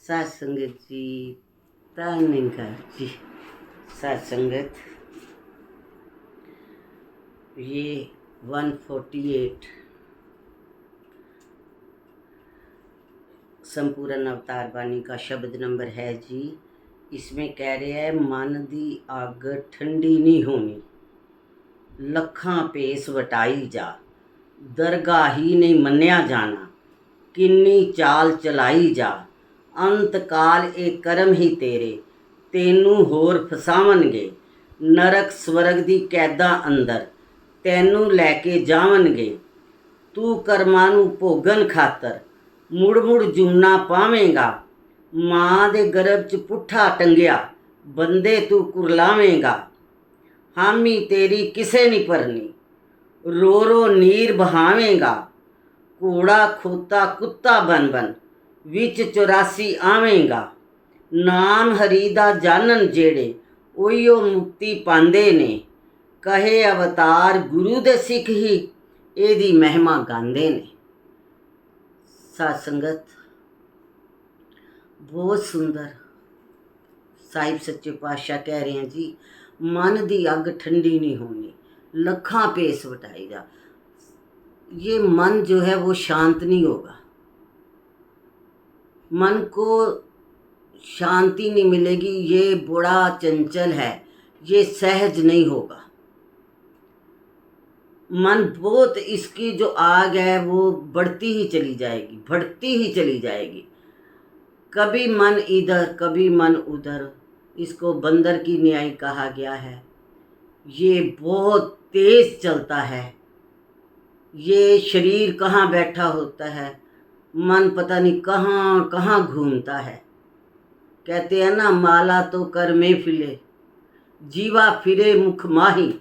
सात संगत जी, तानिंगा जी। सात संगत, ये 148 संपूर्ण अवतार बानी का शब्द नंबर है जी। इसमें कह रहे हैं, मन दी अग ठंडी नहीं होनी, लखां पेस वटाई जा, दरगाह ही नहीं मन्निया जाना, किन्नी चाल चलाई जा, अंत काल ए करम ही तेरे, तेनू होर फसावनगे, नरक स्वर्ग दी कैदा अंदर तैनू लैके जावनगे, तू कर्मां नू भोगन खातर मुड़ मुड़ जूना पावेंगा, मां दे गर्भ च पुट्ठा टंगिया बंदे तू कुरलावेंगा, हामी तेरी किसे नहीं भरनी, रो रो नीर बहावेंगा, घोड़ा खोता कुत्ता बन बन विच 84 आवेंगा, नाम हरी दा जानन जेड़े उहियो मुक्ति पांदे ने, कहे अवतार गुरु दे सिख ही एदी महिमा गांदे ने। सात संगत, बहुत सुंदर साहिब सच्चे पातशाह कह रहे हैं जी, मन दी अग ठंडी नहीं होनी, लखां पेस वटाई जा। ये मन जो है वो शांत नहीं होगा, मन को शांति नहीं मिलेगी, ये बड़ा चंचल है, ये सहज नहीं होगा। मन बहुत, इसकी जो आग है वो बढ़ती ही चली जाएगी, बढ़ती ही चली जाएगी, कभी मन इधर कभी मन उधर। इसको बंदर की न्याय कहा गया है। ये बहुत तेज चलता है, ये शरीर कहाँ बैठा होता है, मन पता नहीं कहाँ कहाँ घूमता है। कहते हैं ना, माला तो कर में फिले, जीवा फिरे मुख माही,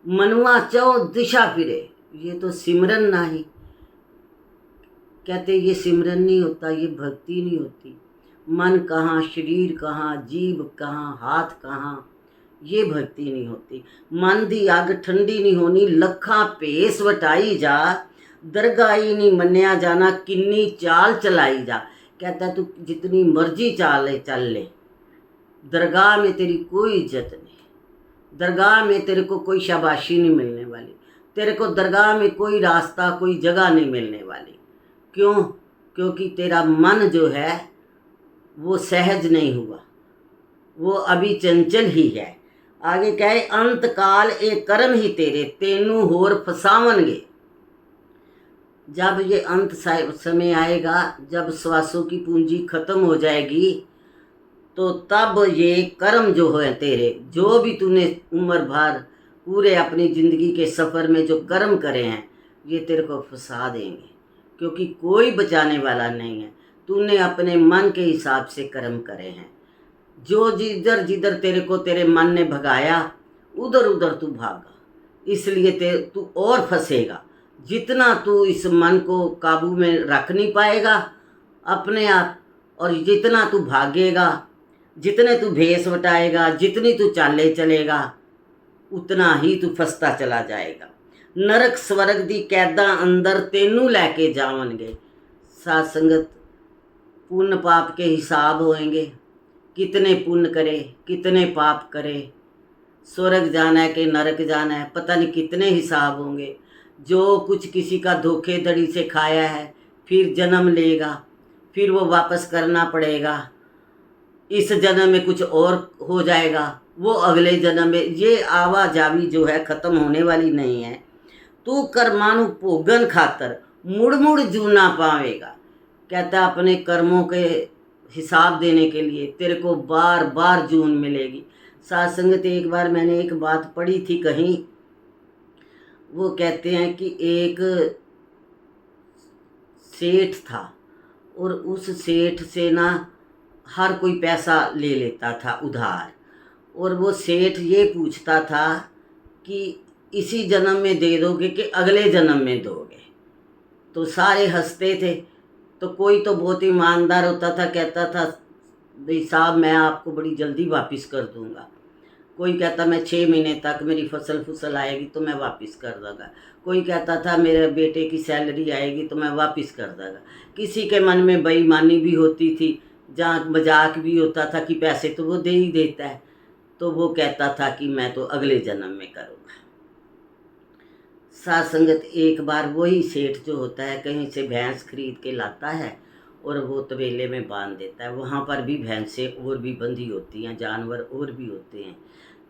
मनुआ चौ दिशा फिरे, ये तो सिमरन नाही। कहते ये सिमरन नहीं होता, ये भक्ति नहीं होती। मन कहाँ, शरीर कहाँ, जीभ कहाँ, हाथ कहाँ, ये भक्ति नहीं होती। मन दी अग ठंडी नहीं होनी, लखां भेस वटाई जा, दरगाही नहीं मन्निया जाना, किन्नी चाल चलाई जा। कहता तू जितनी मर्जी चाल चल ले, दरगाह में तेरी कोई इज्जत नहीं, दरगाह में तेरे को कोई शाबाशी नहीं मिलने वाली, तेरे को दरगाह में कोई रास्ता कोई जगह नहीं मिलने वाली। क्यों? क्योंकि तेरा मन जो है वो सहज नहीं हुआ, वो अभी चंचल ही है। आगे कहे, अंत काल ए कर्म ही तेरे, तेनू होर फसावनगे। जब ये अंत समय आएगा, जब श्वासों की पूंजी खत्म हो जाएगी, तो तब ये कर्म जो है तेरे, जो भी तूने उम्र भर पूरे अपनी ज़िंदगी के सफ़र में जो कर्म करे हैं, ये तेरे को फंसा देंगे, क्योंकि कोई बचाने वाला नहीं है। तूने अपने मन के हिसाब से कर्म करे हैं, जो जिधर जिधर तेरे को तेरे मन ने भगाया, उधर उधर तू भागा, इसलिए तू और फंसेगा। जितना तू इस मन को काबू में रख नहीं पाएगा अपने आप, और जितना तू भागेगा, जितने तू भेस वटाएगा, जितनी तू चाले चलेगा, उतना ही तू फंसता चला जाएगा। नरक स्वर्ग दी कैदा अंदर तेनू लैके जावनगे। सात संगत, पुण्य पाप के हिसाब होएंगे, कितने पुण्य करे, कितने पाप करे, स्वर्ग जाना है कि नरक जाना है, पता नहीं कितने हिसाब होंगे। जो कुछ किसी का धोखेधड़ी से खाया है, फिर जन्म लेगा, फिर वो वापस करना पड़ेगा। इस जन्म में कुछ और हो जाएगा, वो अगले जन्म में, ये आवाजावी जो है ख़त्म होने वाली नहीं है। तू कर्मानु भोगन खातर मुड़ मुड़ जूना पावेगा। कहता अपने कर्मों के हिसाब देने के लिए तेरे को बार बार जून मिलेगी। सात संगत, एक बार मैंने एक बात पढ़ी थी कहीं, वो कहते हैं कि एक सेठ था, और उस सेठ से ना हर कोई पैसा ले लेता था उधार, और वो सेठ ये पूछता था कि इसी जन्म में दे दोगे कि अगले जन्म में दोगे। तो सारे हंसते थे, तो कोई तो बहुत ईमानदार होता था, कहता था भाई साहब मैं आपको बड़ी जल्दी वापस कर दूंगा। कोई कहता मैं 6 महीने तक मेरी फसल आएगी तो मैं वापस कर दूँगा। कोई कहता था मेरे बेटे की सैलरी आएगी तो मैं वापस कर दूँगा। किसी के मन में बेईमानी भी होती थी जहाँ मजाक भी होता था कि पैसे तो वो दे ही देता है, तो वो कहता था कि मैं तो अगले जन्म में करूँगा। साथ संगत एक बार वही सेठ जो होता है कहीं से भैंस खरीद के लाता है और वो तबेले में बांध देता है। वहाँ पर भी भैंसें और भी बंधी होती हैं, जानवर और भी होते हैं।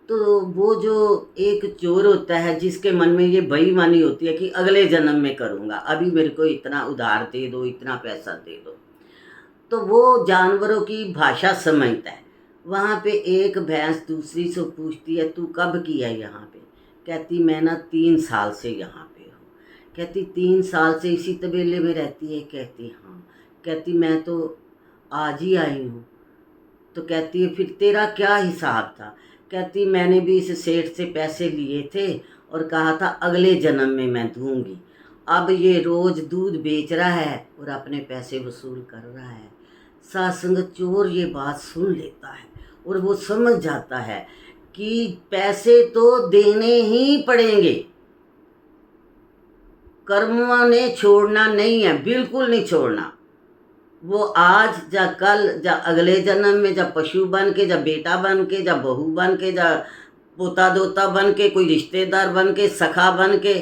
तो वो जो एक चोर होता है जिसके मन में ये बेईमानी होती है कि अगले जन्म में करूँगा, अभी मेरे को इतना उधार दे दो, इतना पैसा दे दो, तो वो जानवरों की भाषा समझता है। वहाँ पे एक भैंस दूसरी से पूछती है, तू कब की है यहाँ पे? कहती मैं ना 3 साल से यहाँ पे हूँ। कहती 3 साल से इसी तबेले में रहती है? कहती हाँ। कहती मैं तो आज ही आई हूँ। तो कहती है फिर तेरा क्या हिसाब था? कहती मैंने भी इस सेठ से पैसे लिए थे और कहा था अगले जन्म में मैं दूंगी। अब ये रोज़ दूध बेच रहा है और अपने पैसे वसूल कर रहा है। सासंग चोर ये बात सुन लेता है और वो समझ जाता है कि पैसे तो देने ही पड़ेंगे, कर्म ने छोड़ना नहीं है, बिल्कुल नहीं छोड़ना। वो आज जा कल जा अगले जन्म में जा पशु बन के, जा बेटा बन के, जा बहू बन के, जा पोता दोता बन के, कोई रिश्तेदार बन के, सखा बन के,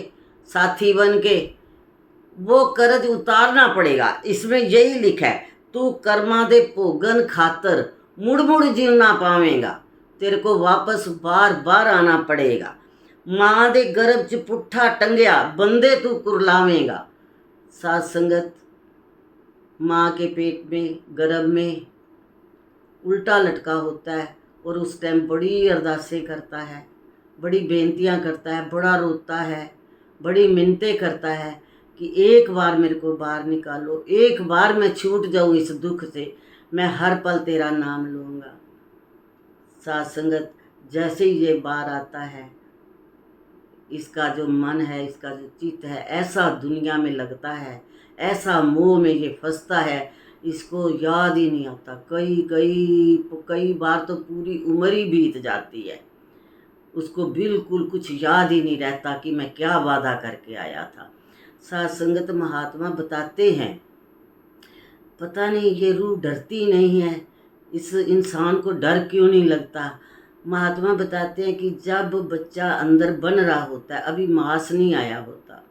साथी बन के, वो कर्ज उतारना पड़ेगा। इसमें यही लिखा है, तू कर्मा दे भोगन खातर मुड़ मुड़ जीव ना पावेगा, तेरे को वापस बार बार आना पड़ेगा। माँ दे गर्भ च पुट्ठा टंगिया बंदे तू कुरलावेगा। साथ संगत माँ के पेट में गर्भ में उल्टा लटका होता है और उस टाइम बड़ी अरदासें करता है, बड़ी बेनतियाँ करता है, बड़ा रोता है, बड़ी मिन्नतें करता है कि एक बार मेरे को बाहर निकालो, एक बार मैं छूट जाऊँ इस दुख से, मैं हर पल तेरा नाम लूँगा। साथ संगत जैसे ही ये बाहर आता है, इसका जो मन है, इसका जो चित्त है, ऐसा दुनिया में लगता है, ऐसा मोह में ये फंसता है, इसको याद ही नहीं आता। कई बार तो पूरी उम्र ही बीत जाती है, उसको बिल्कुल कुछ याद ही नहीं रहता कि मैं क्या वादा करके आया था। साथ संगत महात्मा बताते हैं, पता नहीं ये रूह डरती नहीं है, इस इंसान को डर क्यों नहीं लगता। महात्मा बताते हैं कि जब बच्चा अंदर बन रहा होता है, अभी मांस नहीं आया होता,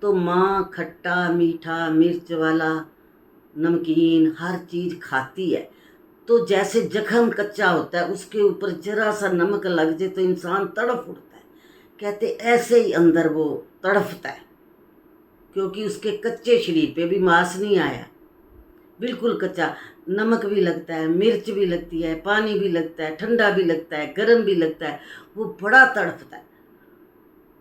तो माँ खट्टा मीठा मिर्च वाला नमकीन हर चीज़ खाती है। तो जैसे जख्म कच्चा होता है, उसके ऊपर जरा सा नमक लग जाए तो इंसान तड़फ उठता है। कहते ऐसे ही अंदर वो तड़फता है, क्योंकि उसके कच्चे शरीर पे भी मांस नहीं आया, बिल्कुल कच्चा। नमक भी लगता है, मिर्च भी लगती है, पानी भी लगता है, ठंडा भी लगता है, गर्म भी लगता है, वो बड़ा तड़फता है।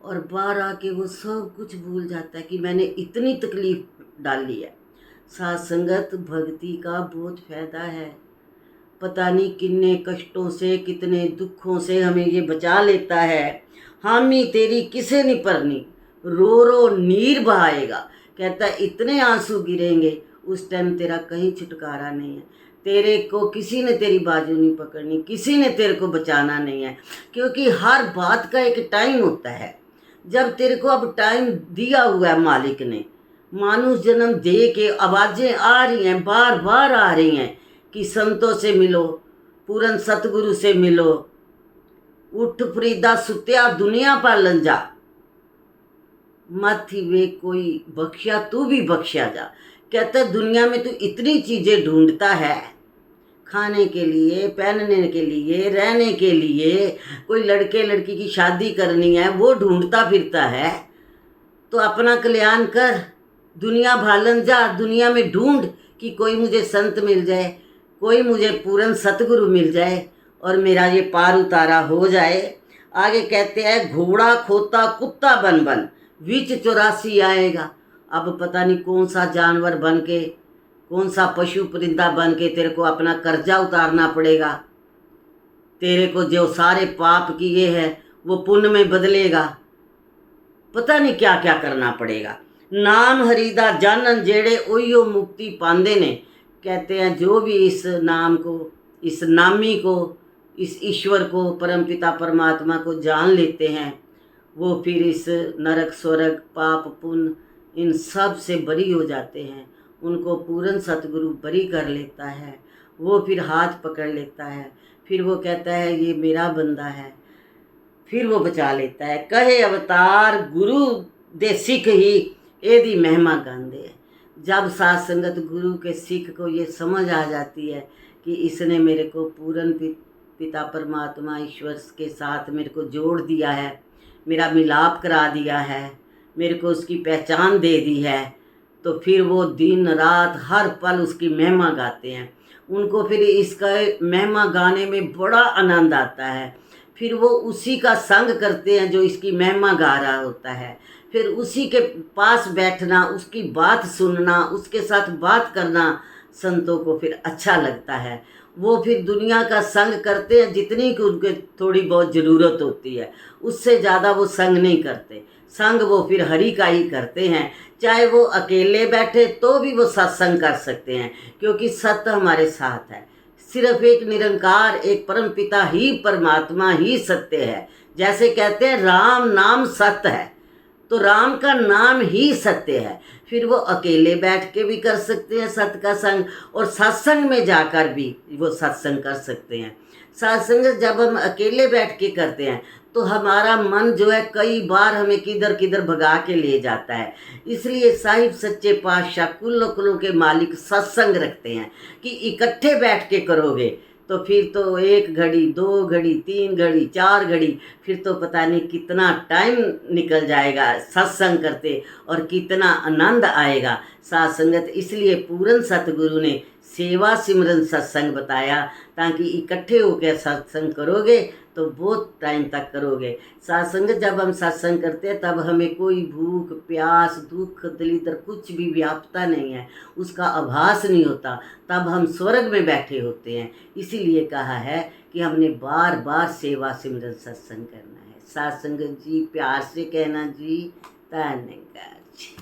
और बाहर आके वो सब कुछ भूल जाता है कि मैंने इतनी तकलीफ डाली है। साथ संगत भक्ति का बहुत फायदा है, पता नहीं कितने कष्टों से, कितने दुखों से हमें ये बचा लेता है। हामी तेरी किसे नहीं परनी, रो रो नीर बहाएगा। कहता है इतने आंसू गिरेंगे, उस टाइम तेरा कहीं छुटकारा नहीं है, तेरे को किसी ने तेरी बाजू नहीं पकड़नी, किसी ने तेरे को बचाना नहीं है। क्योंकि हर बात का एक टाइम होता है। जब तेरे को अब टाइम दिया हुआ है मालिक ने, मानुष जन्म दे के आवाज़ें आ रही हैं, बार बार आ रही हैं कि संतों से मिलो, पूरन सतगुरु से मिलो, उठ फरीदा सुत्या दुनिया पालन जा, मत ही वे कोई बख्शा तू भी बख्शा जा। कहते दुनिया में तू इतनी चीज़ें ढूंढता है, खाने के लिए, पहनने के लिए, रहने के लिए, कोई लड़के लड़की की शादी करनी है वो ढूंढता फिरता है, तो अपना कल्याण कर, दुनिया भालन जा, दुनिया में ढूंढ कि कोई मुझे संत मिल जाए, कोई मुझे पूरन सतगुरु मिल जाए और मेरा ये पार उतारा हो जाए। आगे कहते हैं घोड़ा खोता कुत्ता बन बन विच 84 आएगा। अब पता नहीं कौन सा जानवर बन के, कौन सा पशु परिंदा बन के तेरे को अपना कर्जा उतारना पड़ेगा। तेरे को जो सारे पाप किए हैं वो पुण्य में बदलेगा, पता नहीं क्या क्या करना पड़ेगा। नाम हरिदा जानन जेड़े ओयो मुक्ति पांदे ने। कहते हैं जो भी इस नाम को, इस नामी को, इस ईश्वर को, परमपिता परमात्मा को जान लेते हैं, वो फिर इस नरक स्वर्ग पाप पुण्य इन सब से बरी हो जाते हैं। उनको पूरन सतगुरु बरी कर लेता है वो फिर हाथ पकड़ लेता है, फिर वो कहता है ये मेरा बंदा है, फिर वो बचा लेता है। कहे अवतार गुरु दे सिख ही एदी महिमा गांदे। जब साथ संगत गुरु के सिख को ये समझ आ जाती है कि इसने मेरे को पूर्ण पिता परमात्मा ईश्वर के साथ मेरे को जोड़ दिया है, मेरा मिलाप करा दिया है, मेरे को उसकी पहचान दे दी है, तो फिर वो दिन रात हर पल उसकी महिमा गाते हैं। उनको फिर इसका महिमा गाने में बड़ा आनंद आता है। फिर वो उसी का संग करते हैं जो इसकी महिमा गा रहा होता है। फिर उसी के पास बैठना, उसकी बात सुनना, उसके साथ बात करना संतों को फिर अच्छा लगता है। वो फिर दुनिया का संग करते हैं जितनी कि उनके थोड़ी बहुत ज़रूरत होती है, उससे ज़्यादा वो संग नहीं करते। संग वो फिर हरि का ही करते हैं। चाहे वो अकेले बैठे तो भी वो सत्संग कर सकते हैं, क्योंकि सत्य हमारे साथ है। सिर्फ एक निरंकार, एक परम पिता ही परमात्मा ही सत्य है। जैसे कहते हैं राम नाम सत्य है, तो राम का नाम ही सत्य है। फिर वो अकेले बैठ के भी कर सकते हैं सत्य का संग, और सत्संग में जाकर भी वो सत्संग कर सकते हैं। सत्संग जब हम अकेले बैठ के करते हैं तो हमारा मन जो है कई बार हमें किधर किधर भगा के ले जाता है। इसलिए साहिब सच्चे पातशाह कुल्लो कुलों के मालिक सत्संग रखते हैं कि इकट्ठे बैठ के करोगे तो फिर तो 1 घड़ी 2 घड़ी 3 घड़ी 4 घड़ी, फिर तो पता नहीं कितना टाइम निकल जाएगा सत्संग करते, और कितना आनंद आएगा साथ संगत। इसलिए पूर्ण सतगुरु ने सेवा सिमरन सत्संग बताया, ताकि इकट्ठे होकर सत्संग करोगे तो बहुत टाइम तक करोगे। सत्संग जब हम सत्संग करते हैं तब हमें कोई भूख प्यास दुख दलिद्र कुछ भी व्यापता नहीं है, उसका आभास नहीं होता। तब हम स्वर्ग में बैठे होते हैं। इसीलिए कहा है कि हमने बार बार सेवा सिमरन सत्संग करना है। सत्संग जी प्यार से कहना जी, धन्यवाद जी।